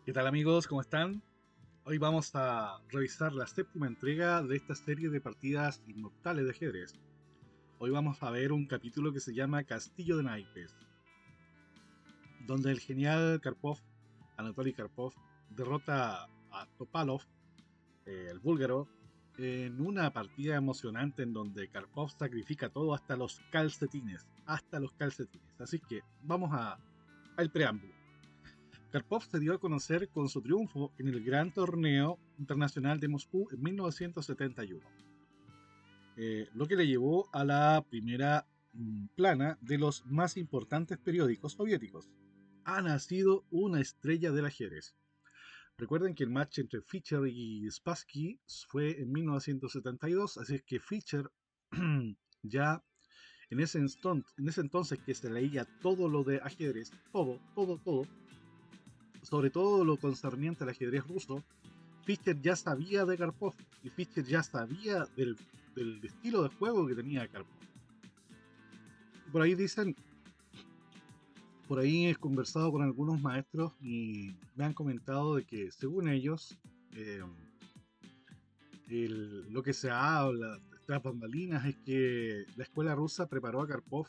¿Qué tal amigos? ¿Cómo están? Hoy vamos a revisar la séptima entrega de esta serie de partidas inmortales de ajedrez. Hoy vamos a ver un capítulo que se llama Castillo de Naipes, donde el genial Karpov, Anatoly Karpov, derrota a Topalov, el búlgaro, en una partida emocionante en donde Karpov sacrifica todo hasta los calcetines, Así que vamos al preámbulo. Karpov se dio a conocer con su triunfo en el Gran Torneo Internacional de Moscú en 1971, lo que le llevó a la primera plana de los más importantes periódicos soviéticos. Ha nacido una estrella del ajedrez. Recuerden que el match entre Fischer y Spassky fue en 1972, así es que Fischer ya en ese entonces que se leía todo lo de ajedrez, todo, sobre todo lo concerniente al ajedrez ruso, Fischer ya sabía de Karpov y Fischer ya sabía del estilo de juego que tenía Karpov. Por ahí dicen, por ahí he conversado con algunos maestros y me han comentado de que según ellos, eh, lo que se habla tras bambalinas es que la escuela rusa preparó a Karpov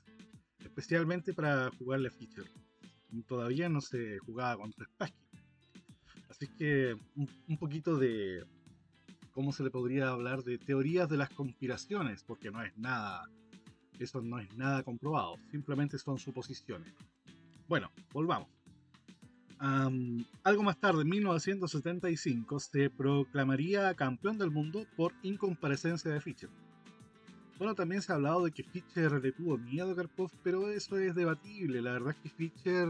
especialmente para jugarle a Fischer. Todavía no se jugaba contra Spassky. Así que un poquito de, ¿cómo se le podría hablar? De teorías de las conspiraciones, porque no es nada, eso no es nada comprobado, simplemente son suposiciones. Bueno, volvamos. Algo más tarde, en 1975, se proclamaría campeón del mundo por incomparecencia de Fischer. Bueno, también se ha hablado de que Fischer le tuvo miedo a Karpov, pero eso es debatible. La verdad es que Fischer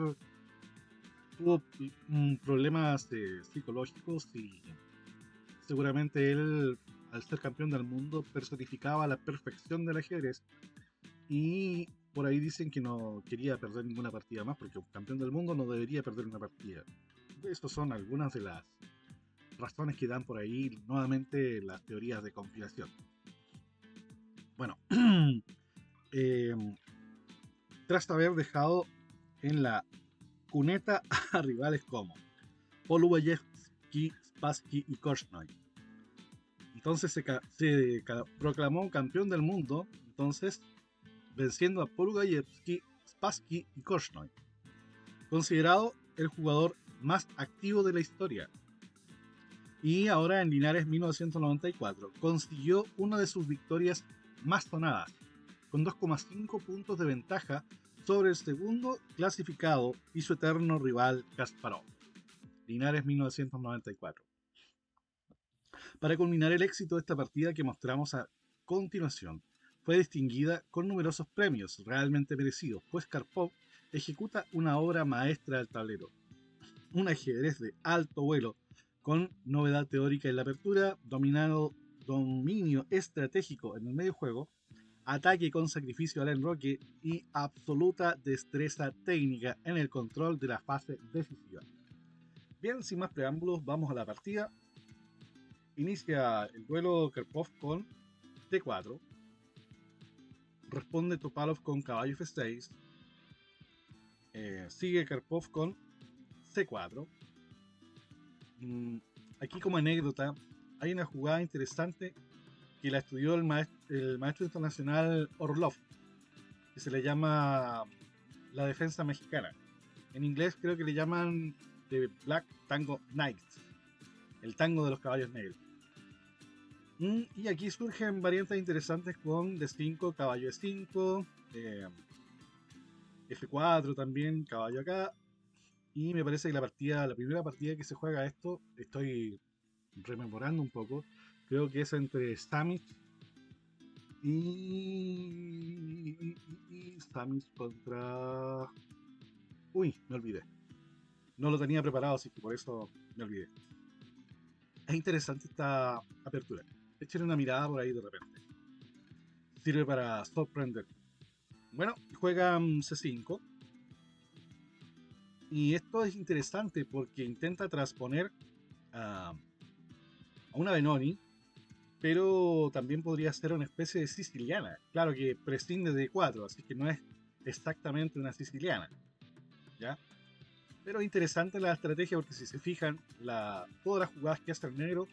tuvo problemas psicológicos y seguramente él, al ser campeón del mundo, personificaba la perfección del ajedrez y por ahí dicen que no quería perder ninguna partida más porque un campeón del mundo no debería perder una partida. Estas son algunas de las razones que dan por ahí nuevamente las teorías de conspiración. Bueno, eh, tras haber dejado en la cuneta a rivales como Polubeyevsky, Spassky y Korchnoi. Entonces se proclamó campeón del mundo, entonces venciendo a Polugayevsky, Spassky y Korchnoi, considerado el jugador más activo de la historia. Y ahora en Linares 1994 consiguió una de sus victorias más sonadas, con 2,5 puntos de ventaja sobre el segundo clasificado y su eterno rival Kasparov. Linares 1994. Para culminar el éxito de esta partida que mostramos a continuación, fue distinguida con numerosos premios realmente merecidos, pues Karpov ejecuta una obra maestra del tablero, un ajedrez de alto vuelo, con novedad teórica en la apertura, dominio estratégico en el medio juego, ataque con sacrificio al enroque y absoluta destreza técnica en el control de la fase decisiva. Bien, sin más preámbulos, vamos a la partida. Inicia el duelo Karpov con D4, responde Topalov con caballo F6, sigue Karpov con C4. Mm, Aquí como anécdota, hay una jugada interesante que la estudió el maestro internacional Orlov, que se le llama la defensa mexicana. En inglés creo que le llaman The Black Tango Knight, el tango de los caballos negros. Y aquí surgen variantes interesantes con D5, caballo E5, F4 también, caballo acá. Y me parece que la primera partida que se juega esto, estoy rememorando un poco, creo que es entre Stamich y Stamich contra... Uy, me olvidé. No lo tenía preparado, así que por eso me olvidé. Es interesante esta apertura. Echen una mirada por ahí de repente. Sirve para sorprender. Bueno, juegan C5. Y esto es interesante porque intenta transponer a una Benoni, pero también podría ser una especie de siciliana. Claro que prescinde de 4, así que no es exactamente una siciliana, ¿ya? Pero interesante la estrategia porque si se fijan, todas las jugadas que hace el negro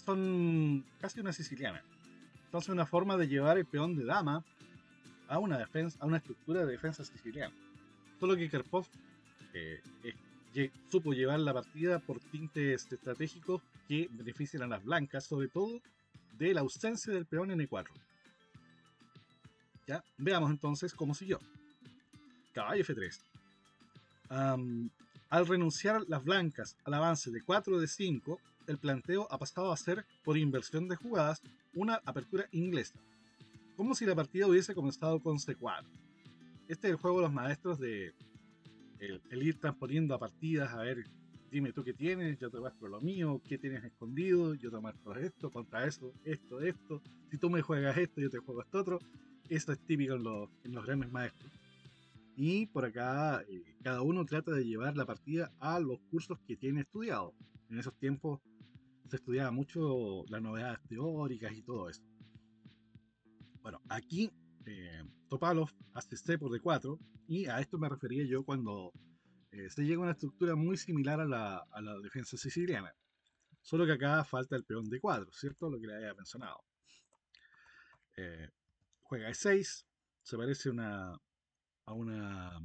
son casi una siciliana. Entonces una forma de llevar el peón de dama a una defensa, a una estructura de defensa siciliana. Solo que Karpov supo llevar la partida por tintes estratégicos que benefician a las blancas, sobre todo de la ausencia del peón en E4. ¿Ya? Veamos entonces cómo siguió. Caballo F3. Al renunciar las blancas al avance de 4 de 5, el planteo ha pasado a ser, por inversión de jugadas, una apertura inglesa. Como si la partida hubiese comenzado con C4. Este es el juego de los maestros de el ir transponiendo a partidas, a ver, dime tú qué tienes, yo te muestro lo mío, qué tienes escondido, yo te muestro esto, contra eso, esto, si tú me juegas esto, yo te juego esto otro. Eso es típico en los grandes maestros. Y por acá cada uno trata de llevar la partida a los cursos que tiene estudiado. En esos tiempos se estudiaba mucho las novedades teóricas y todo eso. Bueno, aquí Topalov hace C por D4 y a esto me refería yo cuando se llega a una estructura muy similar a la defensa siciliana. Solo que acá falta el peón D4, ¿cierto? Lo que le había mencionado. Juega E6, se parece a una...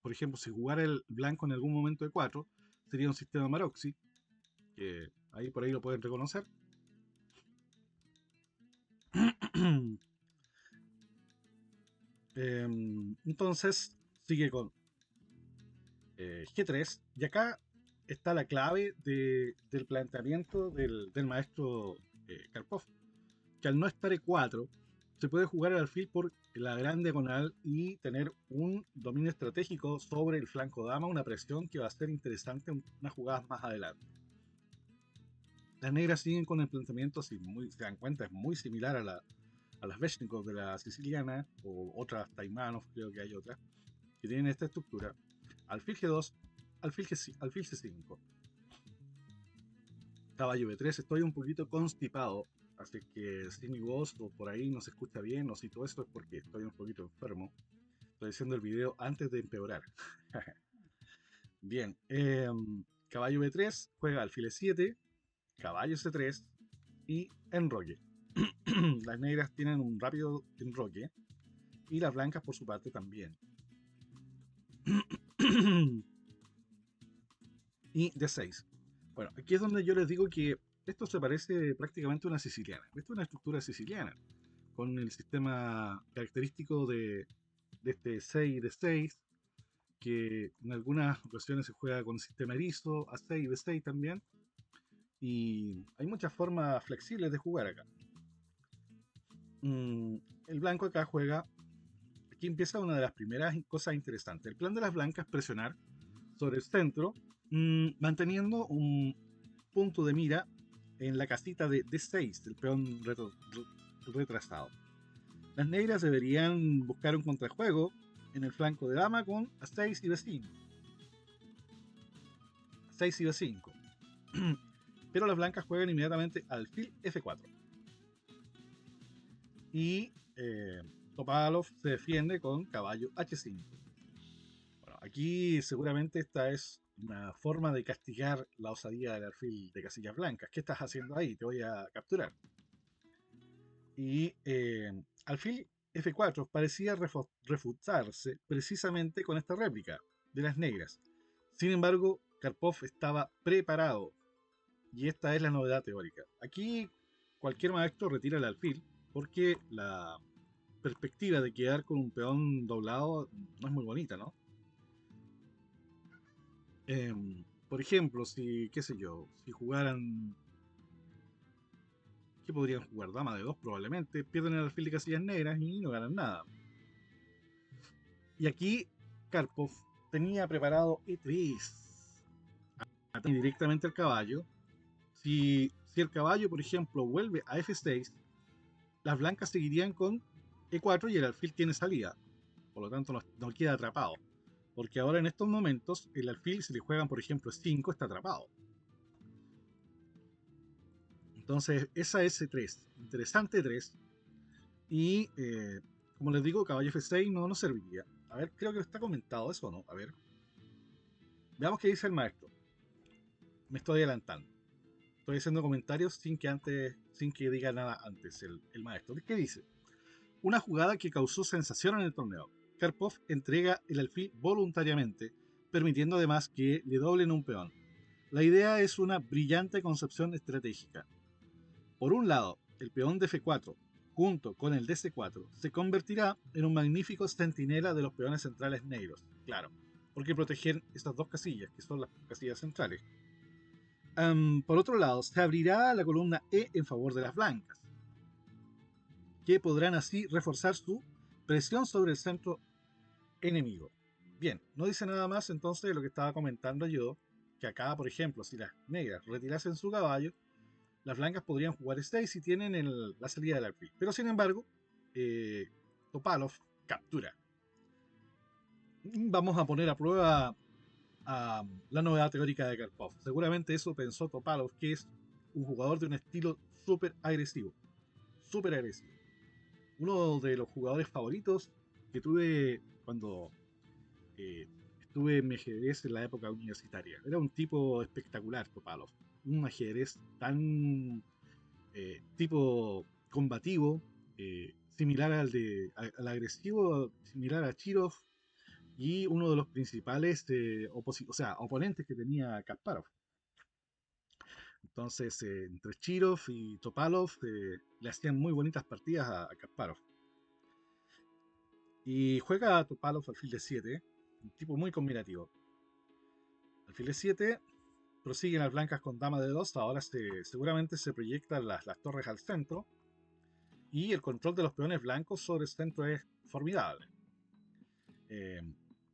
Por ejemplo, si jugara el blanco en algún momento E4, sería un sistema Maroczy, que ahí por ahí lo pueden reconocer. Entonces, sigue con G3, y acá está la clave del planteamiento del maestro Karpov, que al no estar E4, se puede jugar el alfil por la gran diagonal y tener un dominio estratégico sobre el flanco dama, una presión que va a ser interesante en unas jugadas más adelante. Las negras siguen con el planteamiento, si se dan cuenta, es muy similar a las Veshnikov de la siciliana, o otras Taimanov, creo que hay otras, que tienen esta estructura. Alfil G2, alfil C5. Caballo B3, estoy un poquito constipado, así que si mi voz o por ahí no se escucha bien o si todo esto es porque estoy un poquito enfermo. Estoy haciendo el video antes de empeorar. Bien, caballo B3, juega alfil E7, caballo C3 y enroque. Las negras tienen un rápido enroque y las blancas por su parte también. Y D6. Bueno, aquí es donde yo les digo que esto se parece prácticamente a una siciliana. Esto es una estructura siciliana, con el sistema característico de este 6 de 6, que en algunas ocasiones se juega con el sistema erizo, A6 y B6 también. Y hay muchas formas flexibles de jugar acá. El blanco acá juega. Aquí empieza una de las primeras cosas interesantes. El plan de las blancas es presionar sobre el centro, manteniendo un punto de mira en la casita de D6, del peón retrasado. Las negras deberían buscar un contrajuego en el flanco de dama con A6 y B5. A6 y B5. Pero las blancas juegan inmediatamente alfil F4. Y Topalov se defiende con caballo H5. Bueno, aquí seguramente esta es una forma de castigar la osadía del alfil de casillas blancas. ¿Qué estás haciendo ahí? Te voy a capturar. Y alfil F4 parecía refutarse precisamente con esta réplica de las negras. Sin embargo, Karpov estaba preparado. Y esta es la novedad teórica. Aquí cualquier maestro retira el alfil porque la perspectiva de quedar con un peón doblado no es muy bonita, ¿no? Por ejemplo, si, qué sé yo, si jugaran... ¿Qué podrían jugar? Dama de 2 probablemente. Pierden el alfil de casillas negras y no ganan nada. Y aquí Karpov tenía preparado E3. Ataque directamente al caballo. Si el caballo, por ejemplo, vuelve a F6, las blancas seguirían con E4 y el alfil tiene salida. Por lo tanto, no queda atrapado. Porque ahora en estos momentos, el alfil, si le juegan, por ejemplo, 5, está atrapado. Entonces, esa es E3. Interesante 3. Y, como les digo, caballo F6 no serviría. A ver, creo que está comentado eso, ¿no? A ver. Veamos qué dice el maestro. Me estoy adelantando. Estoy haciendo comentarios sin que diga nada antes el maestro. ¿Qué dice? Una jugada que causó sensación en el torneo. Karpov entrega el alfil voluntariamente, permitiendo además que le doblen un peón. La idea es una brillante concepción estratégica. Por un lado, el peón de F4, junto con el de C4, se convertirá en un magnífico centinela de los peones centrales negros. Claro, porque proteger estas dos casillas, que son las casillas centrales. Por otro lado, se abrirá la columna E en favor de las blancas, que podrán así reforzar su presión sobre el centro enemigo. Bien, no dice nada más entonces de lo que estaba comentando yo, que acá, por ejemplo, si las negras retirasen su caballo, las blancas podrían jugar 6 si tienen la salida del alfil. Pero sin embargo, Topalov captura. Vamos a poner a prueba la novedad teórica de Karpov. Seguramente eso pensó Topalov, que es un jugador de un estilo súper agresivo. Súper agresivo. Uno de los jugadores favoritos que tuve cuando estuve en mi ajedrez en la época universitaria. Era un tipo espectacular, Topalov. Un ajedrez tan tipo combativo, similar al agresivo, similar a Chirov, y uno de los principales oponentes que tenía Kasparov. Entonces, entre Chirov y Topalov le hacían muy bonitas partidas a Kasparov. Y juega a Topalov alfil de 7, un tipo muy combinativo. Alfil de 7, prosiguen las blancas con dama de 2, ahora seguramente se proyectan las torres al centro, y el control de los peones blancos sobre el centro es formidable. Eh,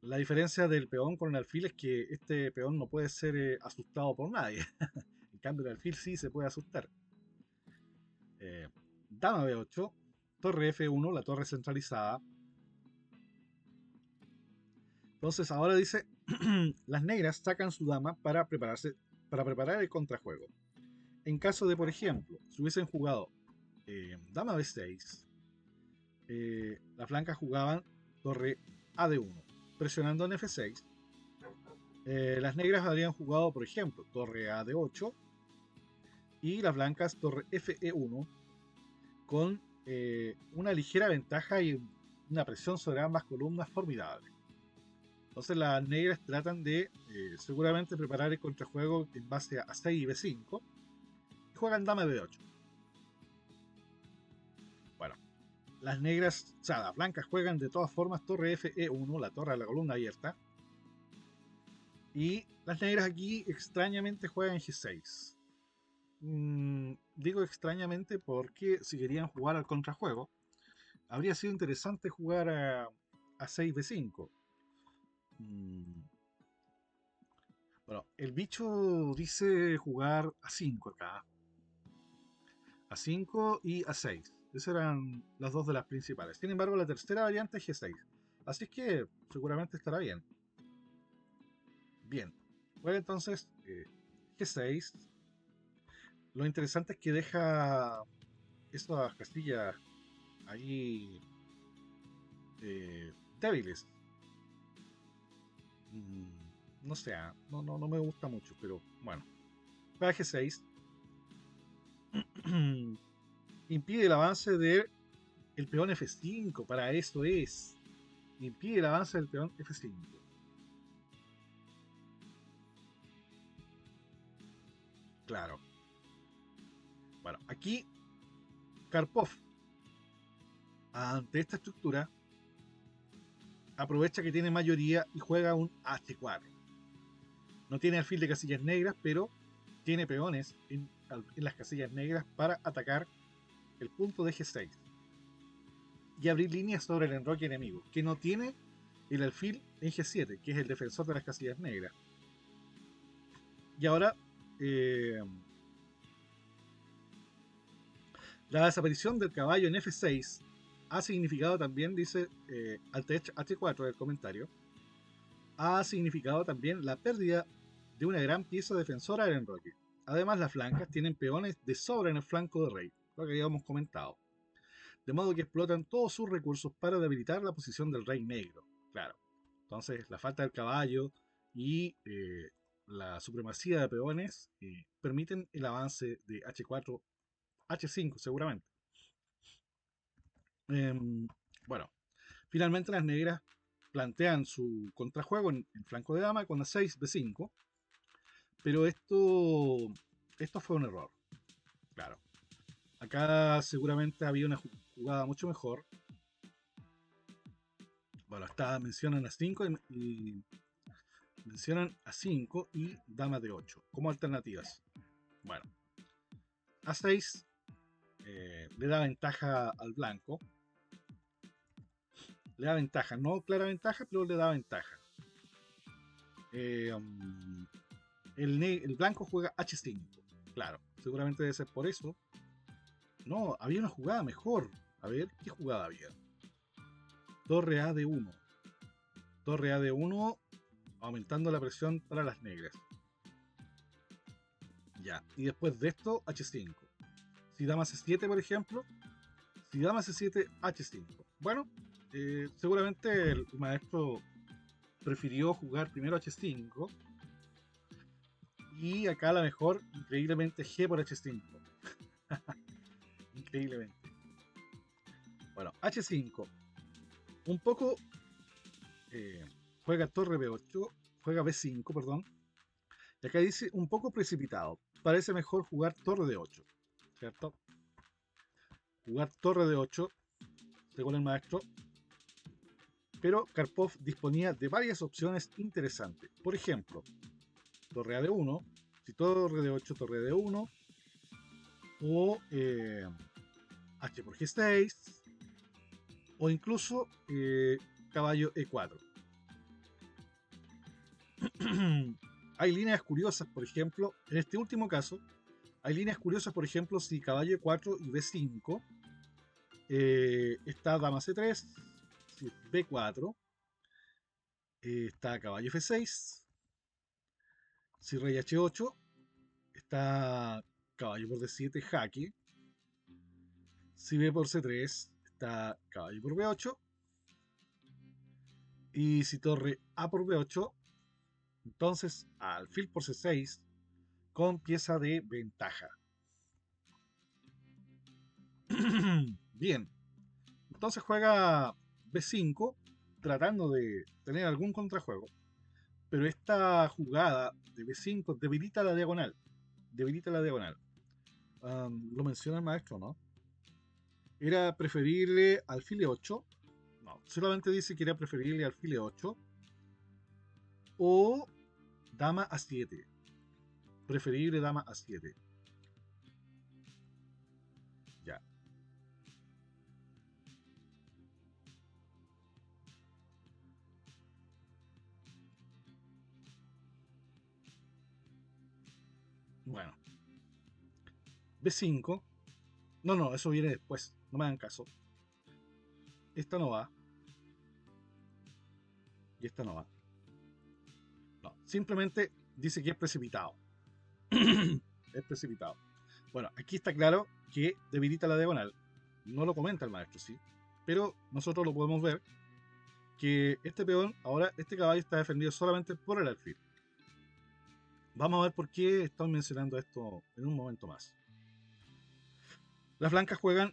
la diferencia del peón con el alfil es que este peón no puede ser asustado por nadie. En cambio, el alfil sí se puede asustar. Eh, Dama B8, torre F1, la torre centralizada. Entonces ahora dice, las negras sacan su dama para preparar el contrajuego. En caso de, por ejemplo, si hubiesen jugado dama B6, las blancas jugaban torre AD1, presionando en F6. Las negras habrían jugado, por ejemplo, torre AD8 y las blancas torre FE1 con una ligera ventaja y una presión sobre ambas columnas formidable. Entonces las negras tratan de seguramente preparar el contrajuego en base a 6 y B5 y juegan dama B8. Bueno, las negras, o sea, las blancas juegan de todas formas torre FE1, la torre de la columna abierta. Y las negras aquí extrañamente juegan G6. Digo extrañamente porque si querían jugar al contrajuego, habría sido interesante jugar a 6B5. Bueno, el bicho dice jugar a 5 acá. A 5 y a 6. Esas eran las dos de las principales. Sin embargo, la tercera variante es G6. Así que seguramente estará bien. Bien. Bueno, entonces, G6. Lo interesante es que deja esas castillas ahí débiles. No sé, no me gusta mucho, pero bueno. Para G6 impide el avance del peón F5, para eso es. Impide el avance del peón F5. Claro. Bueno, aquí Karpov, ante esta estructura, aprovecha que tiene mayoría y juega un H4. No tiene alfil de casillas negras, pero tiene peones en las casillas negras para atacar el punto de G6 y abrir líneas sobre el enroque enemigo, que no tiene el alfil en G7, que es el defensor de las casillas negras. Y ahora, la desaparición del caballo en F6 ha significado también, dice Altech H4 del comentario, ha significado también la pérdida de una gran pieza defensora del enroque. Además, las blancas tienen peones de sobra en el flanco de rey, lo que habíamos comentado. De modo que explotan todos sus recursos para debilitar la posición del rey negro. Claro. Entonces, la falta del caballo y la supremacía de peones permiten el avance de H4, H5 seguramente. Bueno, finalmente las negras plantean su contrajuego en flanco de dama con A6, B5, pero esto fue un error, claro. Acá seguramente había una jugada mucho mejor. Bueno, está, mencionan A5 y mencionan A5 y dama de 8 como alternativas. Bueno, A6 le da ventaja al blanco. Le da ventaja, no clara ventaja, pero le da ventaja. El blanco juega H5. Claro, seguramente debe ser por eso. No, había una jugada mejor. A ver, ¿qué jugada había? Torre A de 1. Torre A de 1, aumentando la presión para las negras. Ya, y después de esto, H5. Si dama C7, por ejemplo, si dama C7, H5. Bueno, seguramente el maestro prefirió jugar primero H5. Y acá a lo mejor, increíblemente, G por H5. Increíblemente. Bueno, H5. Un poco juega torre B8, juega B5, perdón. Y acá dice un poco precipitado. Parece mejor jugar torre de 8, ¿cierto? Jugar torre de 8, según el maestro. Pero Karpov disponía de varias opciones interesantes. Por ejemplo, torre A de 1, si torre de 8, torre de 1, o H por G6, o incluso caballo E4. Hay líneas curiosas, por ejemplo, en este último caso, hay líneas curiosas, por ejemplo, si caballo E4 y B5, está dama C3, si B4, está caballo F6, si rey H8, está caballo por D7, jaque, si B por C3, está caballo por B8, y si torre A por B8, entonces alfil por C6 con pieza de ventaja. Bien, entonces juega B5 tratando de tener algún contrajuego, pero esta jugada de B5 debilita la diagonal. Debilita la diagonal. Lo menciona el maestro, ¿no? Era preferible alfil E8. No, solamente dice que era preferible alfil E8 o dama A7. Preferible dama A7. Ya. Bueno. B5. No, no, eso viene después. No me hagan caso. Esta no va. Y esta no va. No, simplemente dice que es precipitado. Es precipitado. Bueno, aquí está claro que debilita la diagonal. No lo comenta el maestro, sí. Pero nosotros lo podemos ver que este peón, ahora este caballo está defendido solamente por el alfil. Vamos a ver por qué están mencionando esto en un momento más. Las blancas juegan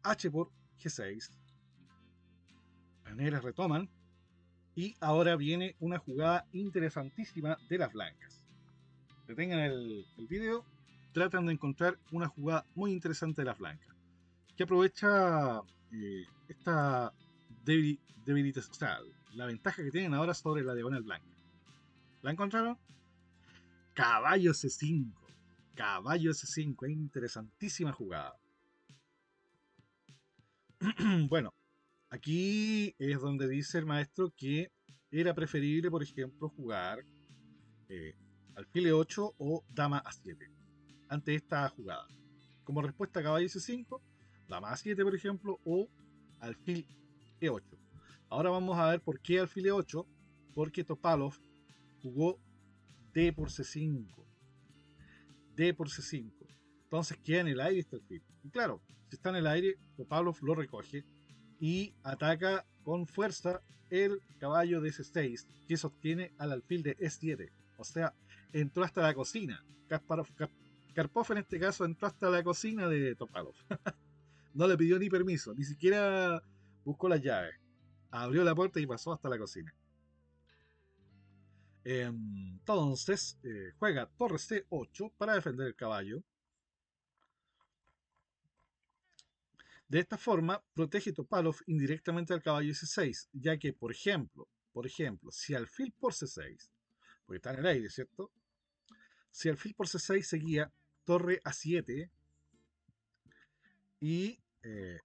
H por G6. Las negras retoman. Y ahora viene una jugada interesantísima de las blancas. Detengan el video. Tratan de encontrar una jugada muy interesante de las blancas. Que aprovecha esta debilitación, o sea, la ventaja que tienen ahora sobre la diagonal blanca. ¿La encontraron? Caballo C5. Caballo C5. Interesantísima jugada. Bueno, aquí es donde dice el maestro que era preferible, por ejemplo, jugar alfil E8 o dama A7 ante esta jugada. Como respuesta, caballo C5, dama A7, por ejemplo, o alfil E8. Ahora vamos a ver por qué alfil E8, porque Topalov jugó D por C5. D por C5. Entonces queda en el aire este alfil. Y claro, si está en el aire, Topalov lo recoge y ataca con fuerza el caballo de C6 que sostiene al alfil de E7. O sea, entró hasta la cocina. Karpov en este caso entró hasta la cocina de Topalov. No le pidió ni permiso, ni siquiera buscó las llaves. Abrió la puerta y pasó hasta la cocina. Entonces juega torre C8 para defender el caballo. De esta forma, protege Topalov indirectamente al caballo C6, ya que, por ejemplo, si alfil por C6, porque está en el aire, ¿cierto? Si alfil por C6 seguía torre A7 y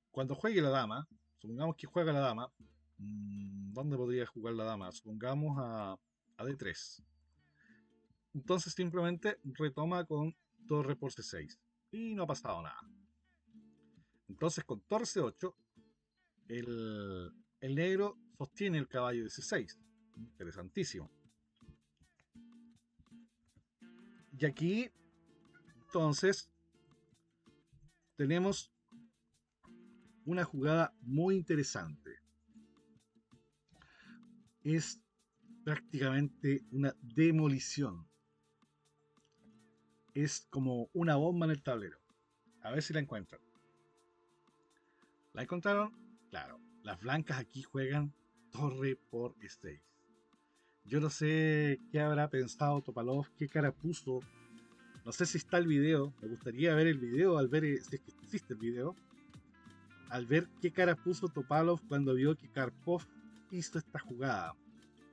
cuando juegue la dama, supongamos que juega la dama, ¿dónde podría jugar la dama? Supongamos a D3. Entonces simplemente retoma con torre por C6 y no ha pasado nada. Entonces con torre C8 el negro sostiene el caballo de C6. Interesantísimo. Y aquí, entonces, tenemos una jugada muy interesante. Es prácticamente una demolición. Es como una bomba en el tablero. A ver si la encuentran. ¿La encontraron? Claro. Las blancas aquí juegan torre por E6. Yo no sé qué habrá pensado Topalov, qué cara puso. No sé si está el video. Me gustaría ver el video al ver si es que existe el video. Al ver qué cara puso Topalov cuando vio que Karpov hizo esta jugada.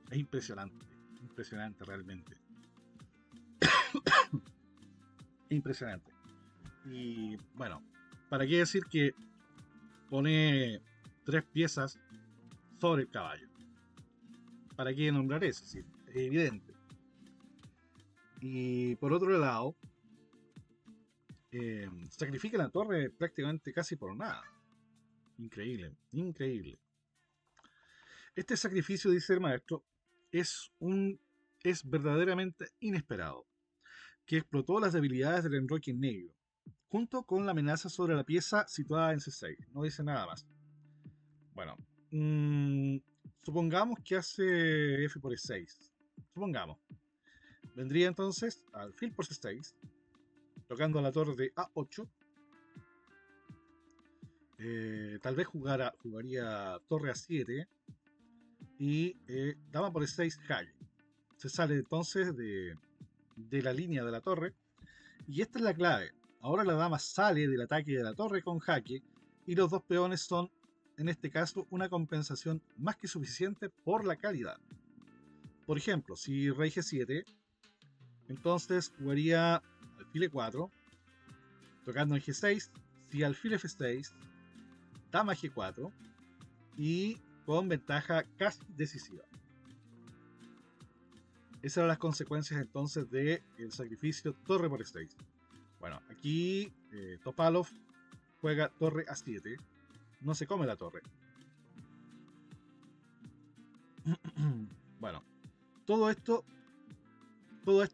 Es impresionante. Impresionante realmente. Impresionante. Y bueno, ¿para qué decir que pone 3 piezas sobre el caballo? ¿Para qué nombrar eso? Sí, es evidente. Y por otro lado, sacrifica la torre prácticamente casi por nada. Increíble, increíble. Este sacrificio, dice el maestro, es verdaderamente inesperado, que explotó las debilidades del enroque negro, junto con la amenaza sobre la pieza situada en C6. No dice nada más. Bueno, supongamos que hace F por E6. Supongamos. Vendría entonces alfil por C6, tocando a la torre de A8. Tal vez jugaría torre A7 y dama por E6 jaque. Se sale entonces de la línea de la torre. Y esta es la clave. Ahora la dama sale del ataque de la torre con jaque y los dos peones son, en este caso, una compensación más que suficiente por la calidad. Por ejemplo, si rey G7, entonces jugaría alfil E4, tocando en G6, si alfil F6, dama G4 y con ventaja casi decisiva. Esas eran las consecuencias entonces del sacrificio torre por E6. Bueno, aquí Topalov juega torre A7, no se come la torre. Bueno, todo esto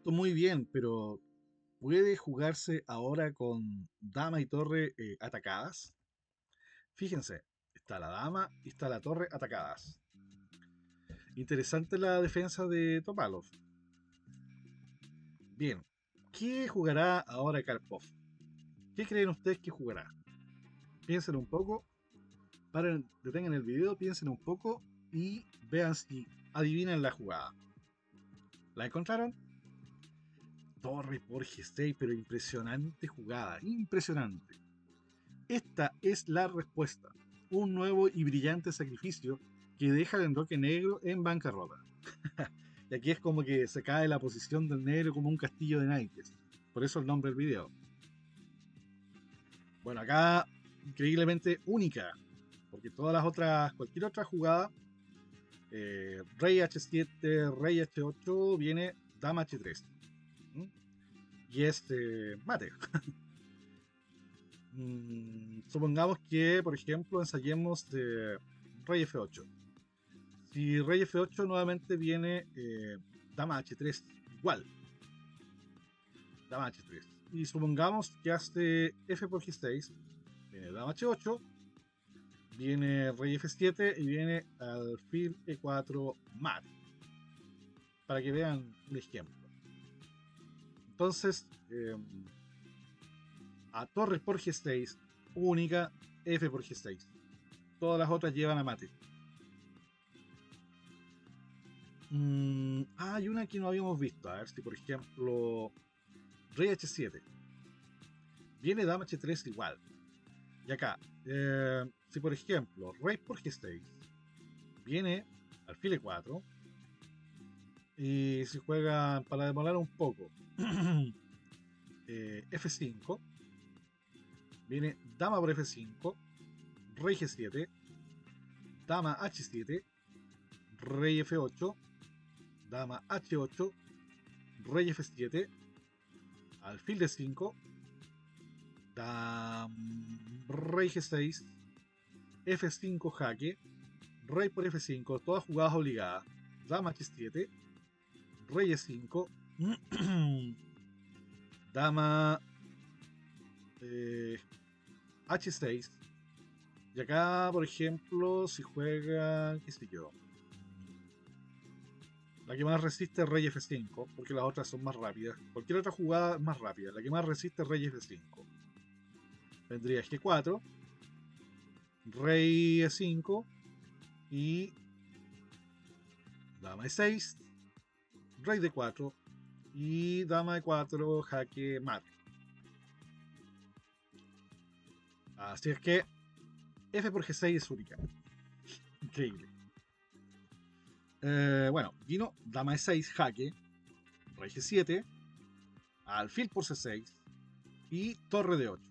muy bien, pero ¿puede jugarse ahora con dama y torre atacadas? Fíjense, está la dama y está la torre atacadas. Interesante la defensa de Topalov. Bien, ¿qué jugará ahora Karpov? ¿Qué creen ustedes que jugará? Piensen un poco, detengan el video, piensen un poco y vean si adivinan la jugada. ¿La encontraron? Torre por G6, pero impresionante jugada, impresionante. Esta es la respuesta. Un nuevo y brillante sacrificio que deja al enroque negro en bancarrota. Y aquí es como que se cae la posición del negro como un castillo de naipes. Por eso el nombre del video. Bueno, acá increíblemente única. Porque todas las otras, cualquier otra jugada, rey H7, rey H8, viene dama H3. Y es mate. Supongamos que, por ejemplo, ensayemos rey F8. Si rey F8 nuevamente viene dama H3 igual. Dama H3. Y supongamos que hace F por G6, viene dama H8 Viene rey F7 y viene alfil E4 mate. Para que vean un ejemplo. Entonces, a torre por G6, única F por G6. Todas las otras llevan a mate. Hay una que no habíamos visto. A ver si, por ejemplo, rey H7. Viene dama H3 igual. Y acá, si por ejemplo, rey por G6, viene alfil E4. Y si juega para demorar un poco, F5. Viene dama por F5, rey G7, dama H7, rey F8, dama H8, rey F7, alfil D5, rey G6, F5 jaque, rey por F5, todas jugadas obligadas, dama H7, rey E5, dama H6. Y acá, por ejemplo, si juega, qué sé yo, la que más resiste es rey F5, porque las otras son más rápidas. Cualquier otra jugada es más rápida. La que más resiste es rey F5. Vendría G4, rey E5 y dama E6, rey D4 y dama E4, jaque mate. Así es que F por G6 es única. Increíble. Bueno, vino dama E6, jaque, rey G7, alfil por C6 y torre de 8.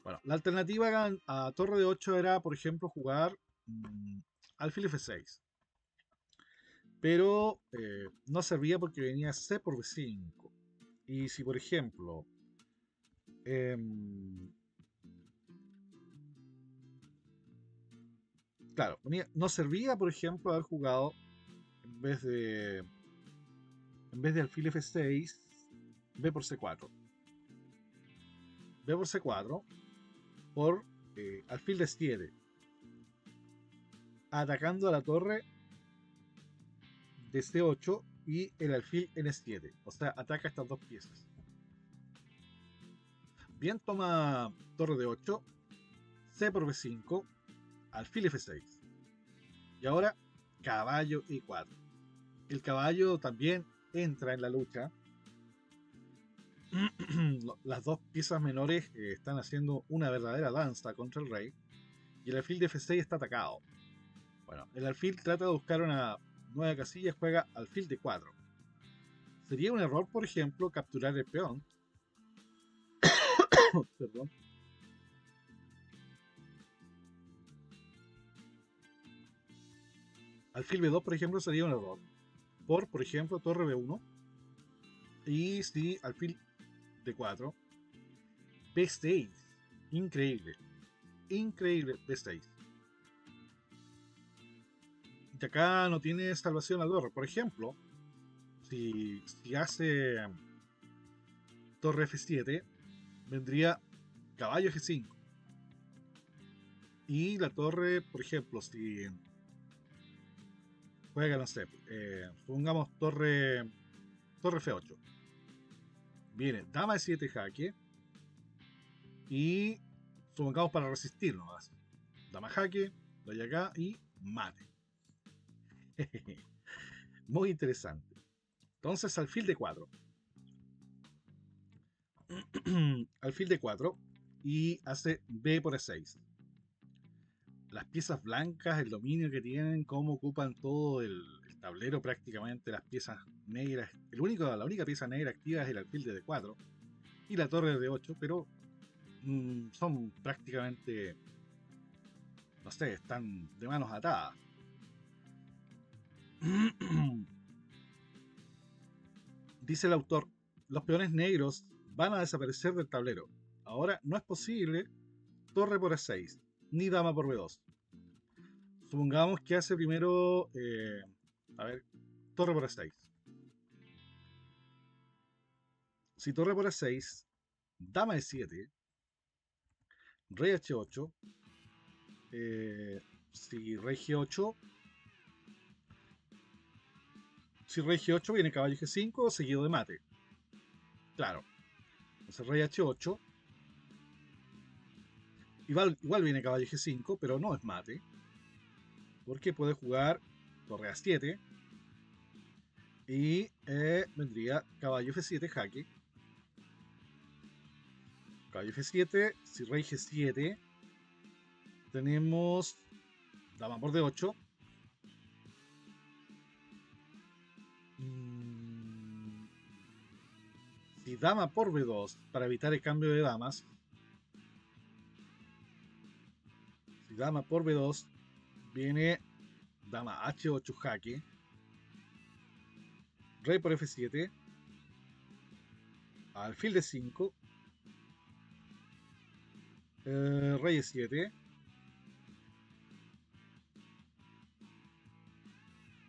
Bueno, la alternativa a torre de 8 era, por ejemplo, jugar alfil F6. Pero no servía porque venía C por B5. Y si, por ejemplo, claro, no servía, por ejemplo, haber jugado en vez de alfil F6, B por C4. B por C4 por alfil D7, atacando a la torre de C8 y el alfil N7. O sea, ataca estas dos piezas. Bien, toma torre de 8, C por B5, alfil F6. Y ahora, caballo E4. El caballo también entra en la lucha. Las dos piezas menores están haciendo una verdadera danza contra el rey. Y el alfil de F6 está atacado. Bueno, el alfil trata de buscar una nueva casilla y juega alfil de 4. Sería un error, por ejemplo, capturar el peón. Perdón. Alfil B2, por ejemplo, sería un error. Por ejemplo, torre B1. Y si alfil D4. B6. Increíble. Increíble B6. Y acá no tiene salvación al torre. Por ejemplo, si hace torre F7, vendría caballo G5. Y la torre, por ejemplo, si juega, no sé, supongamos torre F8. Viene dama E7 jaque. Y supongamos para resistir nomás. Dama jaque, doy acá y mate. Muy interesante. Entonces, alfil de 4. Alfil de 4 y hace B por E6. Las piezas blancas, el dominio que tienen, cómo ocupan todo el tablero prácticamente, las piezas negras. La única pieza negra activa es el alfil de D4 y la torre de 8, pero son prácticamente, no sé, están de manos atadas. Dice el autor, los peones negros van a desaparecer del tablero. Ahora no es posible torre por E6, ni dama por B2. Supongamos que hace primero, torre por E6. Si torre por E6, dama E7, rey H8, Si rey G8, si rey G8 viene caballo G5 seguido de mate. Claro. Entonces rey H8. Igual viene caballo G5, pero no es mate. Porque puede jugar torre A7. Y vendría caballo F7 jaque. Caballo F7. Si rey G7. Tenemos dama por D8. Si dama por B2, para evitar el cambio de damas. Si dama por B2, viene dama H8 jaque. Rey por F7. Alfil D5. Rey E7.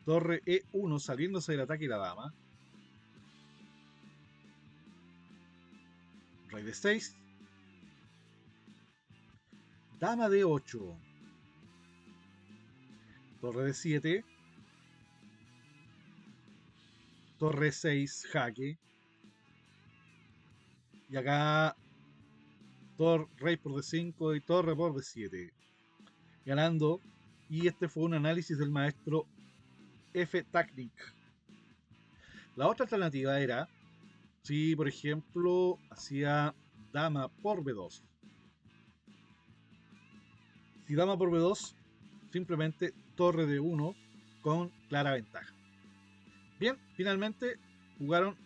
Torre E1 saliéndose del ataque y la dama. Rey D6. Dama D8. Torre D7. Torre 6 jaque. Y acá rey por D5 y torre por D7. Ganando. Y este fue un análisis del maestro F. Tactic. La otra alternativa era si, por ejemplo, hacía dama por B2. Si dama por B2, simplemente torre de 1 con clara ventaja. Bien, finalmente jugaron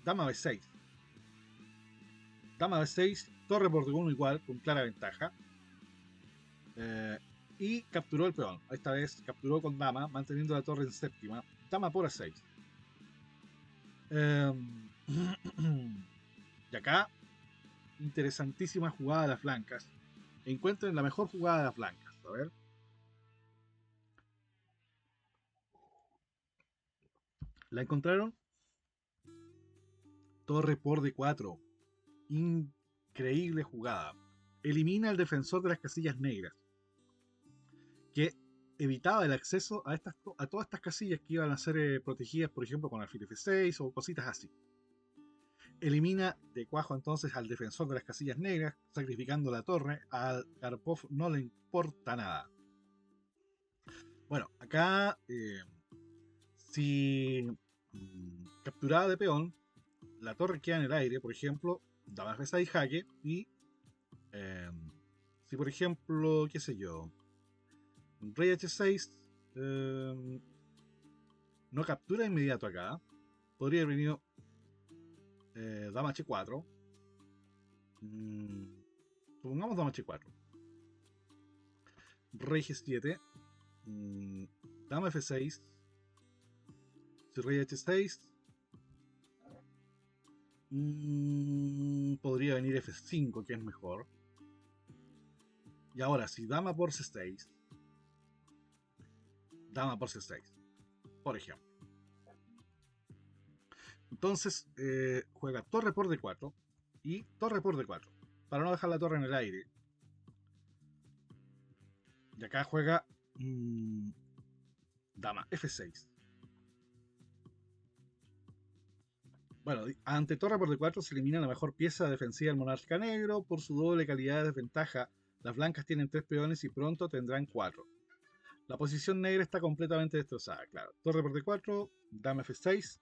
dama B6. Dama B6, torre por D1 igual, con clara ventaja. Y capturó el peón. Esta vez capturó con dama, manteniendo la torre en séptima. Dama por A6. Y acá, interesantísima jugada de las blancas. Encuentren la mejor jugada de las blancas. A ver. La encontraron. Torre por D4. Increíble jugada. Elimina al defensor de las casillas negras, que evitaba el acceso a todas estas casillas que iban a ser protegidas, por ejemplo, con alfil F6 o cositas así. Elimina de cuajo entonces al defensor de las casillas negras, sacrificando la torre. A Karpov no le importa nada. Bueno, acá si capturada de peón, la torre queda en el aire, por ejemplo, dama F6 jaque. Y si por ejemplo, qué sé yo, rey H6 no captura inmediato acá, podría haber venido dama H4. Supongamos dama H4. Rey G7. Dama F6. Si rey H6. Podría venir F5, que es mejor. Y ahora, si dama por C6. Dama por C6. Por ejemplo. Entonces, juega torre por D4 y torre por D4. Para no dejar la torre en el aire. Y acá juega dama F6. Bueno, ante torre por D4 se elimina la mejor pieza defensiva del monarca negro. Por su doble calidad de desventaja, las blancas tienen 3 peones y pronto tendrán 4. La posición negra está completamente destrozada, claro. Torre por D4, dama F6.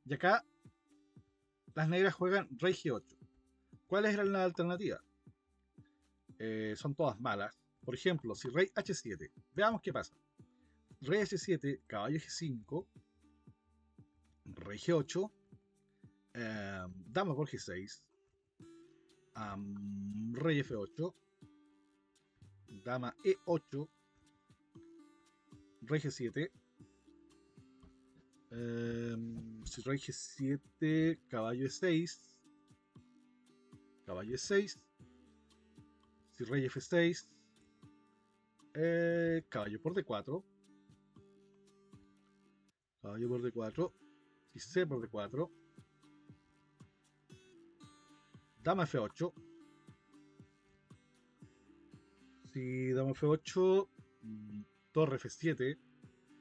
Y acá las negras juegan rey G8. ¿Cuáles eran las alternativas? Son todas malas. Por ejemplo, si rey H7, veamos qué pasa. Rey H7, caballo G5, rey G8, dama por G6, rey F8, dama E8, rey G7, si rey G7, caballo E6, caballo E6, si rey F6, caballo por D4, caballo por D4, si C por D4, dama F8, si dama F8, torre F7.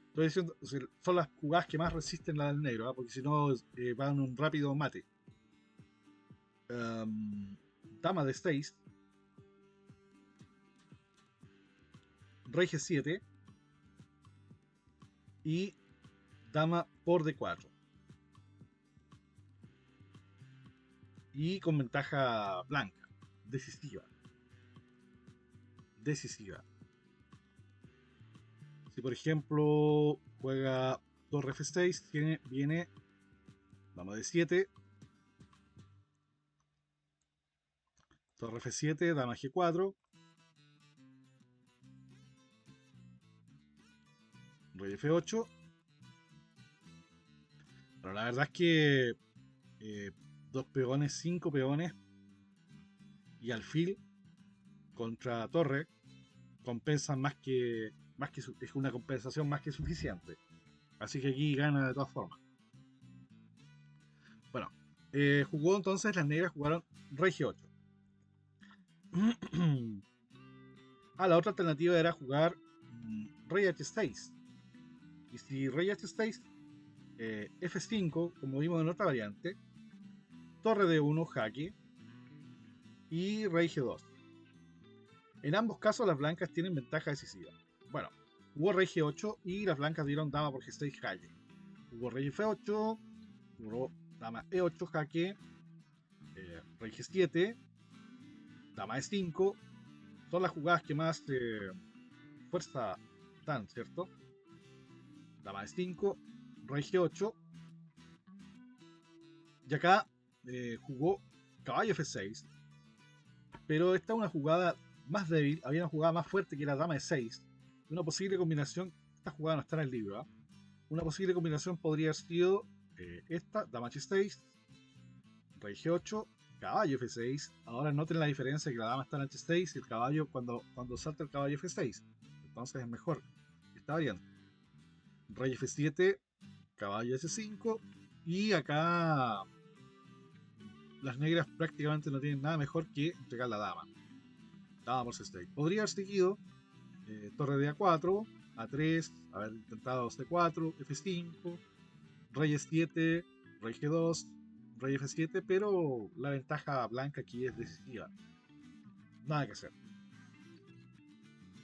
Estoy diciendo, o sea, son las jugadas que más resisten la del negro, ¿ah? Porque si no van un rápido mate. Dama de 6, rey G7 y dama por D4. Y con ventaja blanca, decisiva. Decisiva. Si por ejemplo juega torre F6, viene dama de 7, torre F7, dama G4, rey F8. Pero la verdad es que dos peones, 5 peones y alfil contra torre compensan es una compensación más que suficiente. Así que aquí gana de todas formas. Bueno, jugó entonces, las negras jugaron rey G8. La otra alternativa era jugar rey H6. Y si rey H6, F5, como vimos en otra variante, torre D1, jaque, y rey G2. En ambos casos las blancas tienen ventaja decisiva. Bueno, jugó rey G8 y las blancas dieron dama por G6, jaque. Jugó rey F8, jugó dama E8, jaque, rey G7, dama E5. Son las jugadas que más fuerza dan, ¿cierto? Dama E5, rey G8. Y acá jugó caballo F6. Pero esta es una jugada más débil. Había una jugada más fuerte que era dama E6. Una posible combinación, esta jugada no está en el libro, ¿eh? Una posible combinación podría haber sido esta, dama H6, rey G8, caballo F6. Ahora noten la diferencia, que la dama está en H6 y el caballo cuando salta el caballo F6. Entonces es mejor esta variante. Rey F7, caballo H5. Y acá las negras prácticamente no tienen nada mejor que entregar la dama. Dama por C6. Podría haber seguido torre de A4, A3, haber intentado C4, F5, rey E7, rey G2, rey F7, pero la ventaja blanca aquí es decisiva. Nada que hacer.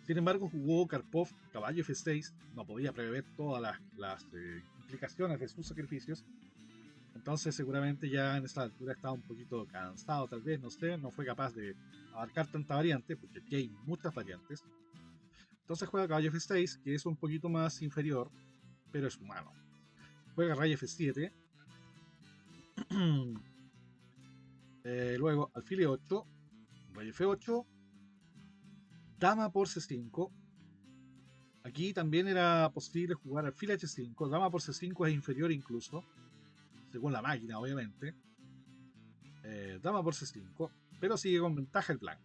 Sin embargo, jugó Karpov caballo F6, no podía prever todas las implicaciones de sus sacrificios. Entonces seguramente ya en esta altura estaba un poquito cansado, tal vez, no sé, no fue capaz de abarcar tanta variante, porque aquí hay muchas variantes. Entonces juega caballo F6, que es un poquito más inferior, pero es humano. Juega rey F7. Luego alfil E8, rey F8, dama por C5. Aquí también era posible jugar alfil H5, dama por C5 es inferior incluso, según la máquina obviamente. Dama por C5, pero sigue con ventaja el blanco.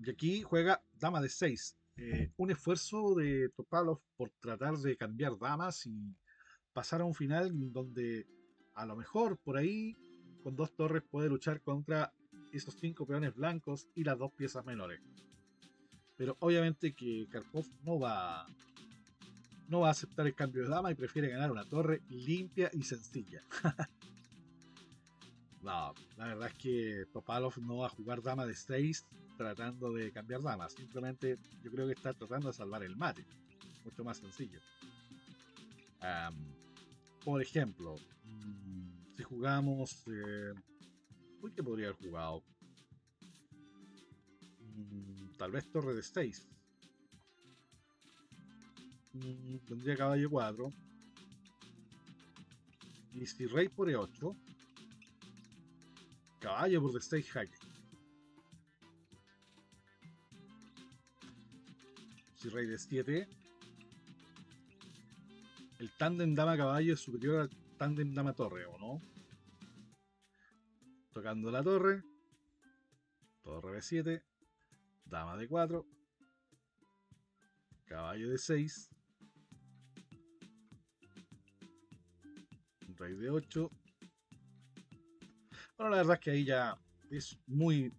Y aquí juega dama de 6. Un esfuerzo de Topalov por tratar de cambiar damas y pasar a un final donde a lo mejor por ahí con dos torres puede luchar contra esos 5 peones blancos y las dos piezas menores. Pero obviamente que Karpov no va a aceptar el cambio de dama y prefiere ganar una torre limpia y sencilla. No, la verdad es que Topalov no va a jugar dama de 6 tratando de cambiar damas. Simplemente yo creo que está tratando de salvar el mate. Mucho más sencillo. Por ejemplo, si jugamos... ¿qué podría haber jugado? Tal vez torre de 6. Tendría caballo 4. Y si rey por E8, caballo por D6 jaque. Si rey de 7, el tándem dama caballo es superior al tándem dama torre, ¿o no? Tocando la torre, torre B7, dama de 4, caballo de 6, rey de 8. Bueno, la verdad es que ahí ya es muy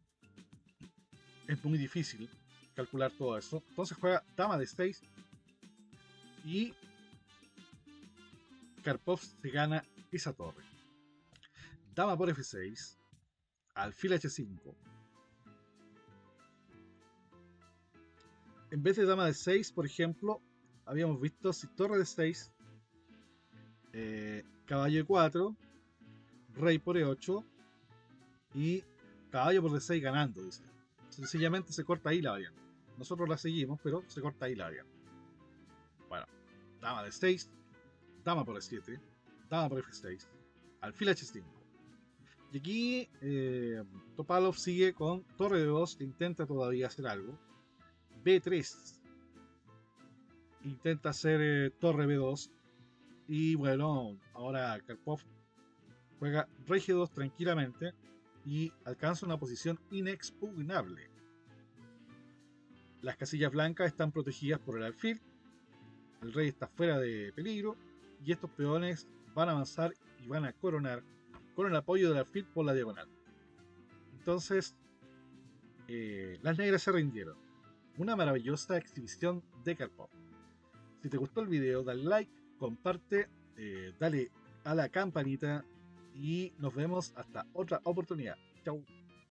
es muy difícil calcular todo eso. Entonces juega dama de 6 y Karpov se gana esa torre. Dama por F6, alfil H5. En vez de dama de 6, por ejemplo, habíamos visto si torre de 6, caballo de 4, rey por E8 y caballo por D6 ganando, dice. Sencillamente se corta ahí la variante. Nosotros la seguimos, pero se corta ahí la variante. Bueno, dama de 6, dama por E7, dama por F6, alfil H5. Y aquí Topalov sigue con torre de 2, que intenta todavía hacer algo. B3, intenta hacer torre B2. Y bueno, ahora Karpov juega rey G2 tranquilamente y alcanza una posición inexpugnable. Las casillas blancas están protegidas por el alfil, el rey está fuera de peligro y estos peones van a avanzar y van a coronar con el apoyo del alfil por la diagonal. Entonces, las negras se rindieron. Una maravillosa exhibición de Karpov. Si te gustó el video, dale like, comparte, dale a la campanita y nos vemos hasta otra oportunidad. Chau.